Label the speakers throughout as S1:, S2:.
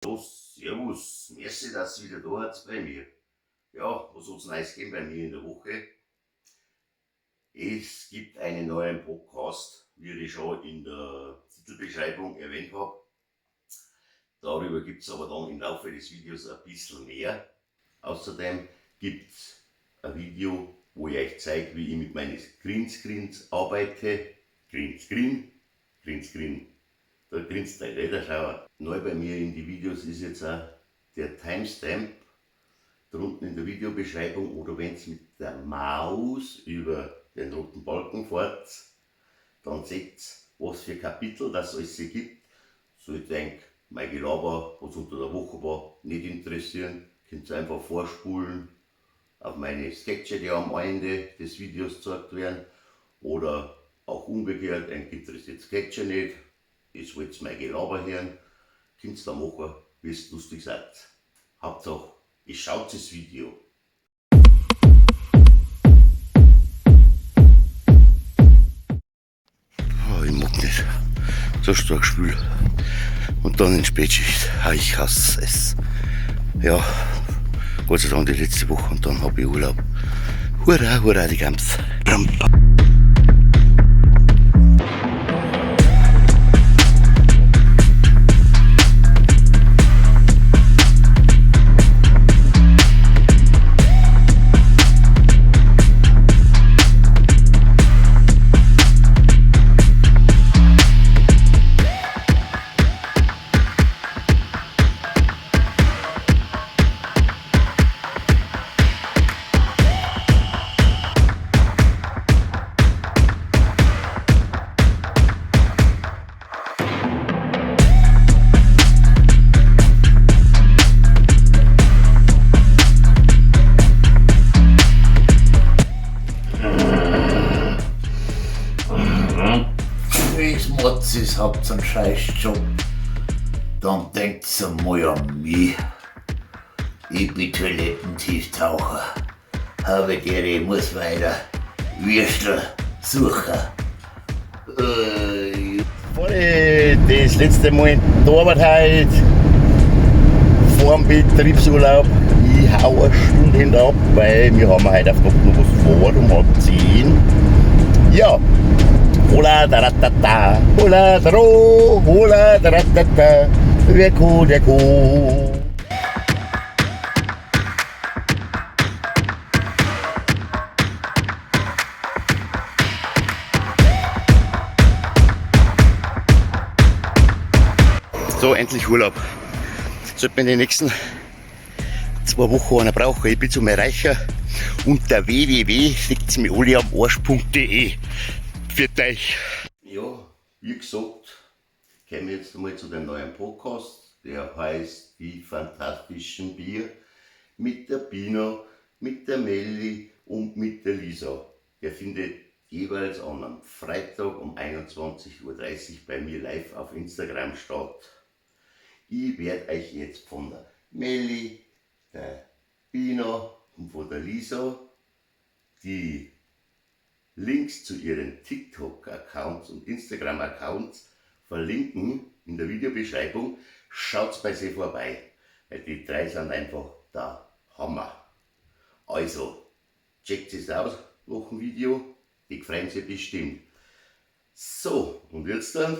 S1: So, servus, merci, dass ihr wieder da seid bei mir. Ja, was hat's Neues gegeben bei mir in der Woche? Es gibt einen neuen Podcast, wie ich schon in der Titelbeschreibung erwähnt habe. Darüber gibt es aber dann im Laufe des Videos ein bisschen mehr. Außerdem gibt es ein Video, wo ich euch zeige, wie ich mit meinen Greenscreens arbeite. Greenscreen, Greenscreen. Da grinst der Räderschauer. Neu bei mir in die Videos ist jetzt auch der Timestamp. Da unten in der Videobeschreibung, oder wenn ihr mit der Maus über den roten Balken fahrt, dann seht ihr, was für Kapitel das alles gibt. So, ich denke, mein Gelaber, was unter der Woche war, nicht interessieren, könnt ihr einfach vorspulen auf meine Sketche, die am Ende des Videos gezeigt werden. Oder auch umgekehrt, ein interessiert Sketche nicht, jetzt wollt ihr mein Gelaber hören, könnt ihr da machen, wie es lustig seid. Hauptsache, ihr schaut das Video. Oh, ich mag nicht so stark schwül. Und dann in Spätschicht. Ich hasse es. Ja, Gott sei Dank die letzte Woche und dann habe ich Urlaub. Hurra, hurra, die Gams.
S2: Motzis habt einen Scheißjob, dann denkt's einmal an mich. Ich bin Toilettentieftaucher. Habe ich muss weiter Würstel suchen.
S1: Bevor ich das letzte Mal die Arbeit heute vor dem Betriebsurlaub, ich hau eine Stunde hinter ab, weil wir haben heute auf Nacht noch was vor, um 9:30. Ja, hola da da da da, hola da ro, hola da da da da, der Kuh, der Kuh. So, endlich Urlaub. Sollte man in den nächsten 2 Wochen einer brauchen. Ich bin zum Erreicher unter www.ficktmiralleamarsch.de. Für euch. Ja, wie gesagt, kommen wir jetzt einmal zu dem neuen Podcast. Der heißt Die Fantastischen Bier mit der Pina, mit der Melli und mit der Lisa. Der findet jeweils an einem Freitag um 21:30 Uhr bei mir live auf Instagram statt. Ich werde euch jetzt von der Melli, der Pina und von der Lisa die Links zu ihren TikTok-Accounts und Instagram-Accounts verlinken in der Videobeschreibung. Schaut bei sie vorbei, weil die 3 sind einfach der Hammer. Also, checkt es aus nach dem Video, die freuen sich bestimmt. So, und jetzt dann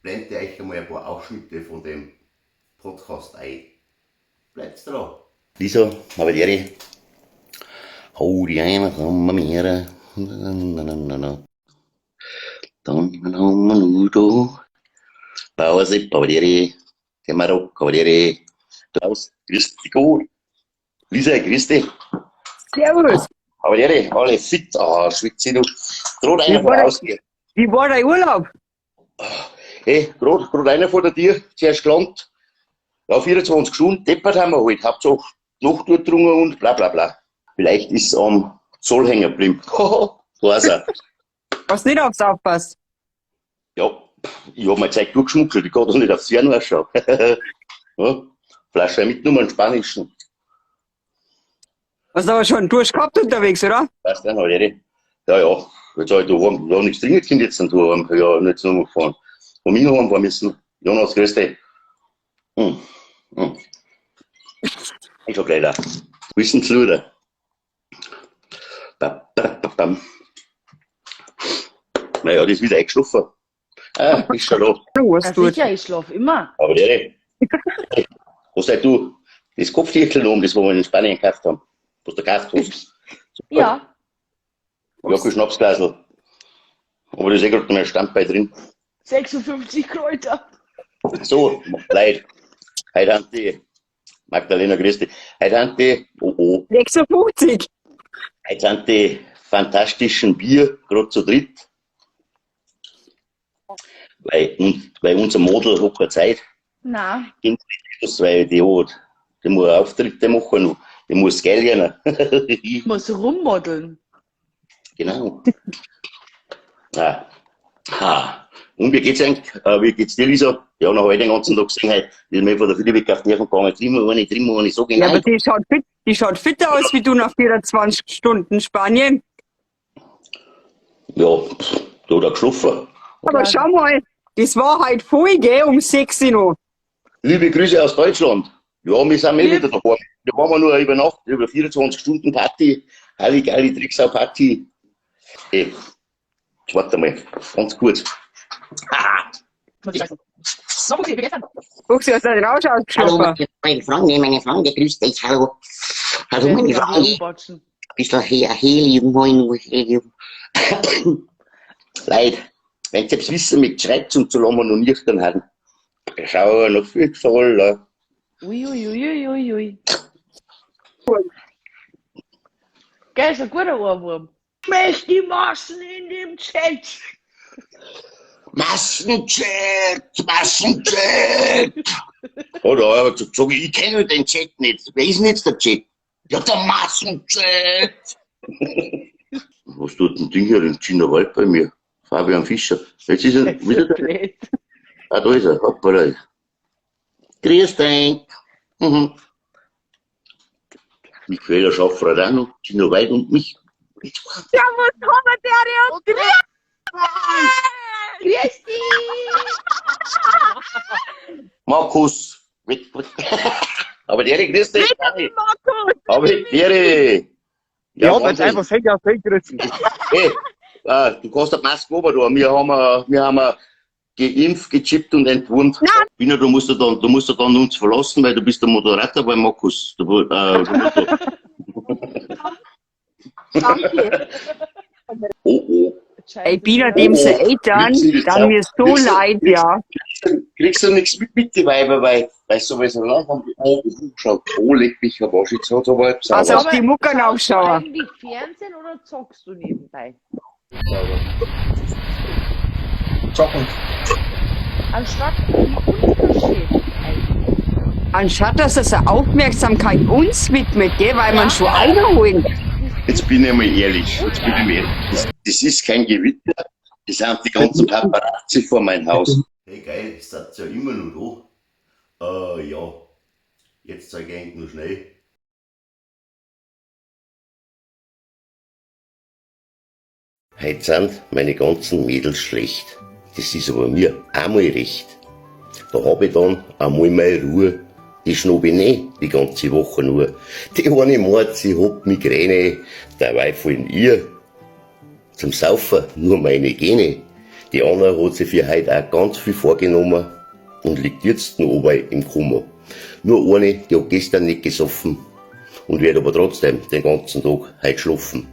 S1: blendet ihr euch einmal ein paar Ausschnitte von dem Podcast ein. Bleibt dran. Lisa, habe die Ehre. Hau die eine, komm mal mehr. Dann haben wir Ludo. Pause, Cavaliere. Temaro, Cavaliere. Klaus, grüß dich gut. Lisa, grüß dich.
S3: Servus.
S1: Cavaliere, alles fit. Ah, schwitze du. Gerade einer vor der Haustür.
S3: Wie war dein Urlaub?
S1: Hey, gerade einer vor der Tür, zuerst gelangt. Ja, 24 Stunden, deppert haben wir halt. Hauptsache Nacht durchgedrungen und bla bla bla. Vielleicht ist es am Zoll hängen geblieben. Haha, weiß er.
S3: Hast nicht aufs aufpasst?
S1: Ja, ich hab meine Zeit durchgeschmuggelt, ich kann doch nicht aufs Fern ausschauen. Ja, Flasche mitgenommen, einen spanischen.
S3: Hast aber schon Durst gehabt unterwegs, oder?
S1: Weißt du, halt, ja, ja, jetzt habe ich daheim, ja, nichts dringend, Kind jetzt dann daheim, ja, nicht so fahren. Von mir daheim fahren müssen. Jonas, grüß dich. Hm. Hm. Ich sag leider. Wissen Sie, oder? Naja, das ist wieder eingeschlafen. Ah, ist schon da.
S3: Was
S4: Ja,
S3: tut?
S4: sicher, ich schlaf immer.
S1: Aber der, was sagst du? Das Kopftierchen oben, das wir in Spanien gekauft haben. Was du gekauft hast.
S4: Ja,
S1: Ja, kein Schnapsglasl. Aber da ist gerade noch ein Standbein drin.
S4: 56 Kräuter.
S1: So, Leute. Heute haben die, Magdalena, grüß dich. Heute haben die,
S3: 56.
S1: heute sind die fantastischen Bier gerade zu dritt. Weil unser Model hat keine Zeit.
S4: Nein,
S1: Weil die muss Auftritte machen, die muss Geld lernen.
S4: ich muss rummodeln.
S1: Genau. Ah. Ha. Und wie geht's eigentlich? Wie geht's dir, Lisa? Ja, nach heute den ganzen Tag gesehen, heute ist mir von der Philipp auf die Nerven gegangen. Trimmer eine, so
S3: Ja,
S1: genau.
S3: aber die schaut fitter aus wie du nach 24 Stunden Spanien.
S1: Ja, da hat er geschlafen.
S3: Aber
S4: Ja.
S3: schau mal, das war halt voll, gell, um 6 Uhr noch.
S1: Liebe Grüße aus Deutschland. Ja, wir sind
S4: Lieb.
S1: wieder daheim. Da waren wir nur über Nacht, über 24 Stunden Party. Geile Drecksau-Party. Hey, warte mal, ganz kurz. Ah,
S4: So, okay, wie geht's dann?
S3: Fuchsi, hast du den Rausch
S5: Hallo,
S3: ausgeschlafen?
S5: meine Freunde, grüß dich, hallo. Hallo, meine
S4: Ja,
S5: Freunde.
S4: Botschen.
S5: Bisschen Helium, moin, Helium.
S1: Leute, wenn Sie jetzt wissen, mit Schreiz und so lange wir noch nüchtern haben, schau noch viel Zoll.
S4: Ui. Gell, ist ein guter Ohrwurm. Schmeiß die Massen in dem Chat.
S2: Massenchat!
S1: Oder aber sag ich
S2: Kenne den Chat nicht. Wer ist denn jetzt der Chat? Ja, der Massenchat!
S1: was tut denn Ding hier in China Wald bei mir? Fabian Fischer. Jetzt ist er wieder da.
S4: Blöd.
S1: Ah, da ist er. Hoppala.
S2: Grüß dich!
S1: Mhm. Michaela Schaffrath auch noch, China Wald und mich.
S3: Ja, was haben der
S4: Grüß dich.
S1: Markus. Aber der grüß dich.
S3: Markus?
S1: Aber der.
S6: Ja, ganz
S1: Wahnsinn.
S6: einfach, fängt auf grüßen.
S1: Hey, du kannst die Maske oben da. Wir haben geimpft, gechippt und entwurmt. Bina, du musst dann uns verlassen, weil du bist der Moderator bei Markus.
S3: Danke.
S1: Oh.
S3: Ey, Bina, dem sie Eltern, dann mir so leid, ja.
S1: Kriegst du nichts mit die Weiber, weil so was lang schau, leg mich am Arsch, jetzt hat aber etwas
S3: Also
S1: sauber.
S3: auf die Muckern
S4: Schaust du
S3: aufschauen.
S4: eigentlich Fernsehen oder zockst du nebenbei?
S6: Zocken.
S4: Anstatt wie unverschämt eigentlich.
S3: Anstatt dass er seine Aufmerksamkeit uns widmet, gell, weil man schon einholen.
S1: Jetzt bin ich mal ehrlich. Das ist kein Gewitter. Das sind die ganzen Paparazzi vor meinem Haus. Hey geil, seid ja immer noch da. Ja. Jetzt zeige ich eigentlich nur schnell. Heute sind meine ganzen Mädels schlecht. Das ist aber mir einmal recht. Da hab ich dann einmal meine Ruhe. Die schnob ich nicht die ganze Woche nur. Die eine Mord, sie hat Migräne, dabei fallen ihr zum Saufen nur meine Gene. Die andere hat sich für heute auch ganz viel vorgenommen und liegt jetzt noch oben im Kummer. Nur eine, die hat gestern nicht gesoffen und wird aber trotzdem den ganzen Tag heute schlafen.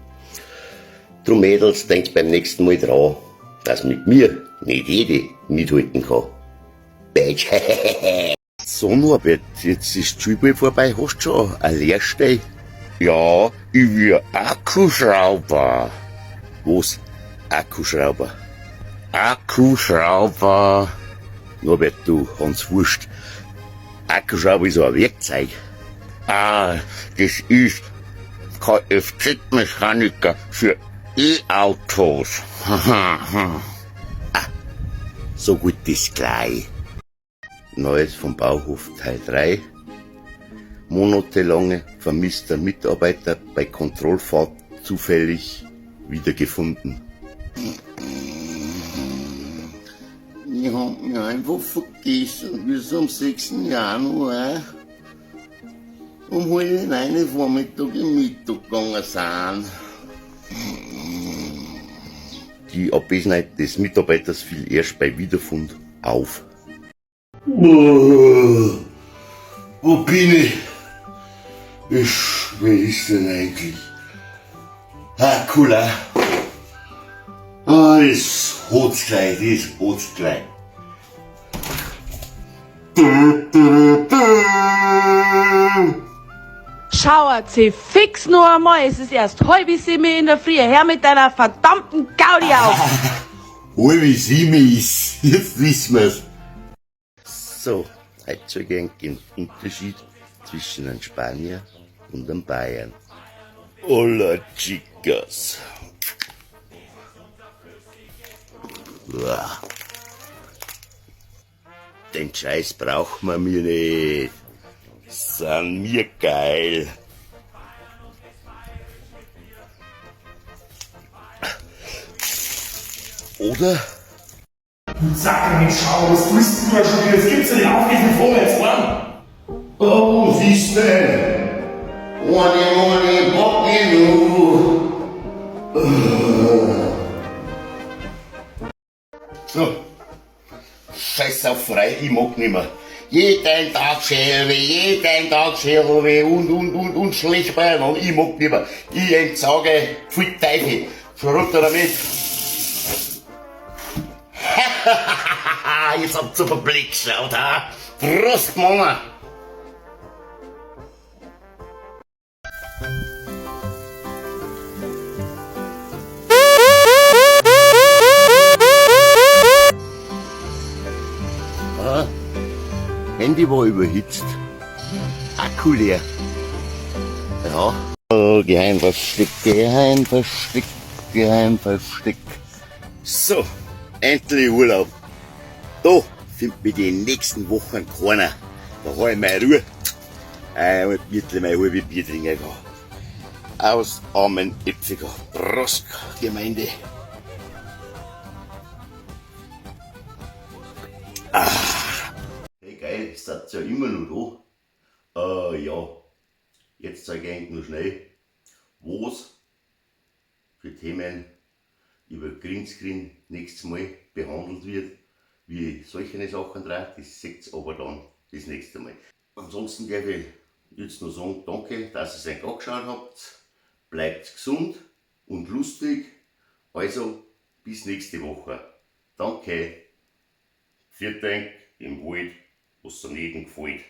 S1: Drum Mädels, denkt beim nächsten Mal dran, dass mit mir nicht jede mithalten kann. Bitch. So Norbert, jetzt ist die Schulball vorbei, hast du schon ein Lehrstell? Ja, ich will Akkuschrauber. Was? Akkuschrauber? Akkuschrauber. Norbert, du, Hans Wurst. Akkuschrauber ist so ein Werkzeug. Ah, das ist Kfz-Mechaniker für E-Autos. So gut ist gleich. Neues vom Bauhof Teil 3. Monatelange vermisster Mitarbeiter bei Kontrollfahrt zufällig wiedergefunden. Ich hab mich einfach vergessen, wie es am 6. Januar um 8:30 Vormittag im Mittag gegangen sind. Die Abwesenheit des Mitarbeiters fiel erst bei Wiederfund auf. Wo bin ich? Wer ist denn eigentlich? Ah, cooler. Ah, das hat's gleich.
S4: Schauert sie fix nur einmal, es ist erst 6:30 in der Früh. Her mit deiner verdammten Gaudi auf!
S1: Halbe 7 ist, jetzt wissen wir's. So, heute zeige ich einen den Unterschied zwischen einem Spanier und einem Bayern. Hola, chicas. Uah. Den Scheiß braucht man mir nicht. Sind mir geil. Oder?
S7: Sag mir, schau, was tust du da schon wieder? Das gibt's ja nicht auf, diesen vorwärts fahren.
S1: Oh, siehst du? Ohne Bock genug. So. Scheiß auf frei, ich mag nimmer. Jeden Tag Scherwe und schlecht Bayern, ich mag nimmer. Ich entsage, viel Teufel, verrückt damit. Jetzt habt ihr auf den Blick geschaut, ha? Prost, Mama! Ah, Handy war überhitzt. Akku leer. Ja. Oh, geheim versteckt. So, endlich Urlaub. Da findet mich die nächsten Wochen keiner. Da hab ich meine Ruhe. Einmal Biertle meine halbe Bier trinken gehen. Aus armen Ipfiger. Prost, Gemeinde. Hey geil, seid ihr ja immer noch da? Ja, jetzt zeige ich eigentlich nur schnell, was für Themen über Greenscreen nächstes Mal behandelt wird, wie solche Sachen drauf, das seht ihr aber dann das nächste Mal. Ansonsten darf ich jetzt nur sagen, danke, dass ihr es euch angeschaut habt, bleibt gesund und lustig, also bis nächste Woche. Danke, vielen Dank im Wald, was es jedem gefällt.